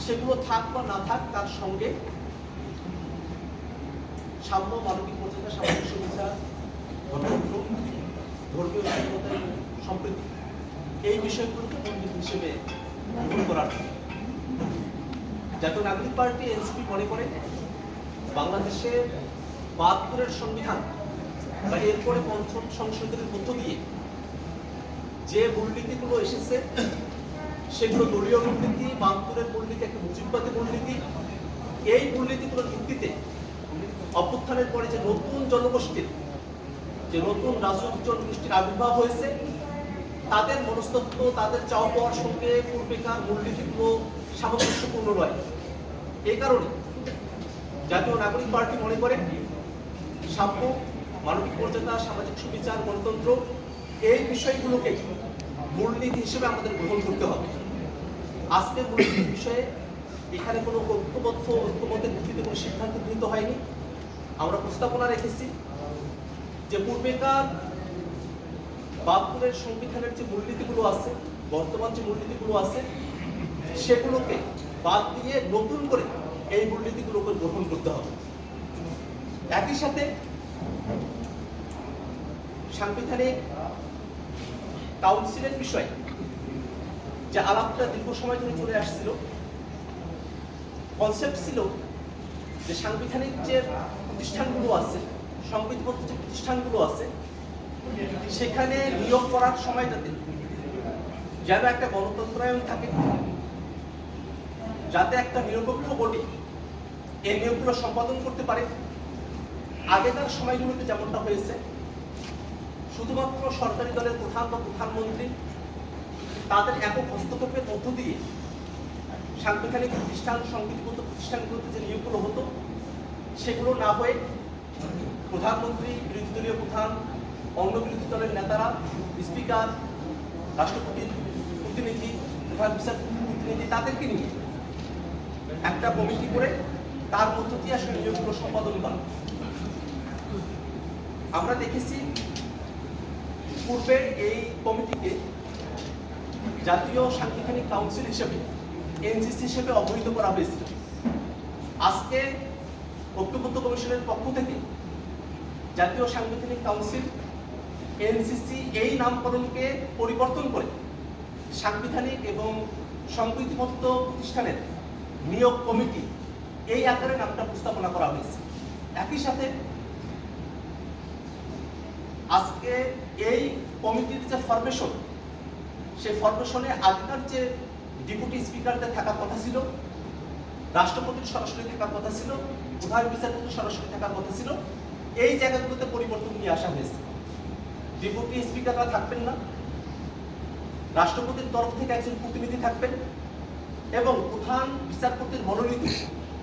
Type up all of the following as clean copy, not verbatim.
সেগুলো থাক বা না থাক, তার সঙ্গে সাম্য, মানবিক মর্যাদা, সামাজিক সুবিধা, গণতন্ত্র, ধর্মীয় স্বাধীনতা এবং সম্প্রীতি, এই বিষয়গুলোকে মূলনীতি হিসেবে গ্রহণ করার জাতীয় নাগরিক পার্টি এনসিপি মনে করে বাংলাদেশের ৭২-এর সংবিধান বা এরপরে পঞ্চম সংশোধনের মধ্য দিয়ে যে মূলনীতিগুলো এসেছে সেগুলো দলীয় মূলনীতি, ৭২-এর মূলনীতি একটা মুজিববাদী মূলনীতি। এই মূলনীতিগুলোর ভিত্তিতে অভ্যুত্থানের পরে যে নতুন জনগোষ্ঠীর, যে নতুন রাজনৈতিক জনগোষ্ঠীর আবির্ভাব হয়েছে, তাদের মনস্তত্ত্ব, তাদের চাওয়া পাওয়ার সঙ্গে পূর্বেকার মূলনীতিগুলো সামঞ্জস্যপূর্ণ নয়। এই কারণে জাতীয় নাগরিক পার্টি মনে করে সাম্য, মানবিক মর্যাদা, সামাজিক সুবিচার, গণতন্ত্র, এই বিষয়গুলোকে মূলনীতি হিসেবে আমাদের গ্রহণ করতে হবে। আজকে মূলনীতির বিষয়ে এখানে কোনো ঐক্যমতের ভিত্তিতে কোনো সিদ্ধান্ত গৃহীত হয়নি। আমরা প্রস্তাবনা রেখেছি যে পূর্বেকার ৭২-এর সংবিধানের যে মূলনীতিগুলো আছে, বর্তমান যে মূলনীতিগুলো আছে, সেগুলোকে বাদ দিয়ে নতুন করে এই মূলনীতিগুলোকে গ্রহণ করতে হবে। একই সাথে সাংবিধানিক কাউন্সিলের বিষয়ে যে আলাপটা দীর্ঘ সময় ধরে চলে আসছিল, কনসেপ্ট ছিল যে সাংবিধানিক যে প্রতিষ্ঠানগুলো আছে, সংবিধিবদ্ধ যে প্রতিষ্ঠানগুলো আছে, সেখানে নিয়োগ করার সময়টাতে যেন একটা গণতন্ত্রায়ন থাকে, যাতে একটা নিরপেক্ষ বডি এই নিয়োগগুলো সম্পাদন করতে পারে। আগেকার সময়গুলোতে যেমনটা হয়েছে, শুধুমাত্র সরকারি দলের প্রধান বা প্রধানমন্ত্রী তাদের একক হস্তক্ষেপের মধ্য দিয়ে সাংবিধানিক প্রতিষ্ঠান, সংবিধিবদ্ধ প্রতিষ্ঠানগুলোতে যে নিয়োগগুলো হতো, সেগুলো না হয়ে প্রধানমন্ত্রী, বিরোধী দলীয় প্রধান, অন্য বিরোধী দলের নেতারা, স্পিকার, রাষ্ট্রপতির প্রতিনিধি, প্রধান বিচারপতির প্রতিনিধি, তাদেরকে নিয়ে একটা কমিটি করে তার মধ্য দিয়ে আসলে নিয়োগগুলো সম্পাদন করা। আমরা দেখেছি পূর্বে এই কমিটিকে জাতীয় সাংবিধানিক কাউন্সিল হিসেবে, এনসিসি হিসেবে অবহিত করা হয়েছিল। আজকে ঐক্যবদ্ধ কমিশনের পক্ষ থেকে জাতীয় সাংবিধানিক কাউন্সিল, এনসিসি এই নামকরণকে পরিবর্তন করে সাংবিধানিক এবং সংবিধিবদ্ধ প্রতিষ্ঠানের নিয়োগ কমিটি, এই আকারে নামটা প্রস্তাবনা করা হয়েছে। একই সাথে আজকে এই কমিটির যে ফরমেশন, সেই ফরমেশনে আগেকার যে ডেপুটি স্পিকারদের থাকার কথা ছিল, রাষ্ট্রপতির সরাসরি থাকার কথা ছিল, প্রধান বিচারপতির সরাসরি থাকার কথা ছিল, এই জায়গাগুলোতে পরিবর্তন নিয়ে আসা হয়েছে। ডেপুটি স্পিকাররা থাকবেন না, রাষ্ট্রপতির তরফ থেকে একজন প্রতিনিধি থাকবেন এবং প্রধান বিচারপতির মনোনীত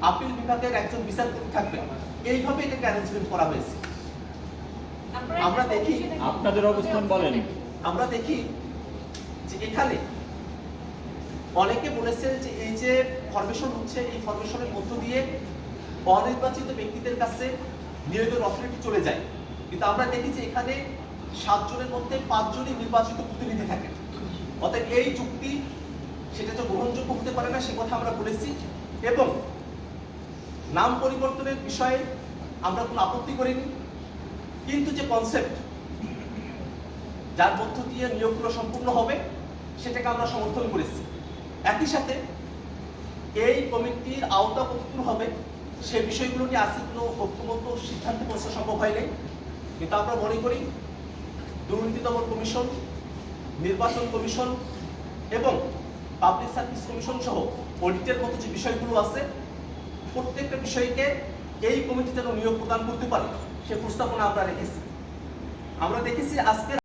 আপিল বিভাগের একজন বিচারপতি থাকবেন। এইভাবে এটাকে অ্যারেঞ্জমেন্ট করা হয়েছে। আমরা দেখি, আপনাদের অবস্থান বলেন। আমরা দেখি যে এখানে অনেকে বলেছেন যে এই যে ফরমেশন হচ্ছে, এই ফরমেশনের মধ্য দিয়ে অনির্বাচিত ব্যক্তিদের কাছে নিয়োগের অথরিটি চলে যায়। কিন্তু আমরা দেখি যে এখানে ৭ জনের মধ্যে ৫ জনই নির্বাচিত প্রতিনিধি থাকেন। অতএব এই যুক্তি সেটা তো গ্রহণযোগ্য হতে পারে না, সে কথা আমরা বলেছি। এবং নাম পরিবর্তনের বিষয়ে আমরা কোনো আপত্তি করিনি, কিন্তু যে কনসেপ্ট যার মধ্য দিয়ে নিয়োগগুলো সম্পূর্ণ হবে, সেটাকে আমরা সমর্থন করেছি। একই সাথে এই কমিটির আওতা কতটুকু হবে, সে বিষয়গুলো নিয়ে আজকে কোনো ঐক্যমত্য সিদ্ধান্তে পৌঁছা সম্ভব হয়নি। কিন্তু আমরা মনে করি দুর্নীতি দমন কমিশন, নির্বাচন কমিশন এবং পাবলিক সার্ভিস কমিশন সহ অডিটের মতো যে বিষয়গুলো আছে, প্রত্যেকটা বিষয়কে এই কমিটি যেন নিয়োগ প্রদান করতে পারে, সে প্রস্তাবনা আমরা রেখেছি। আমরা দেখেছি আজকে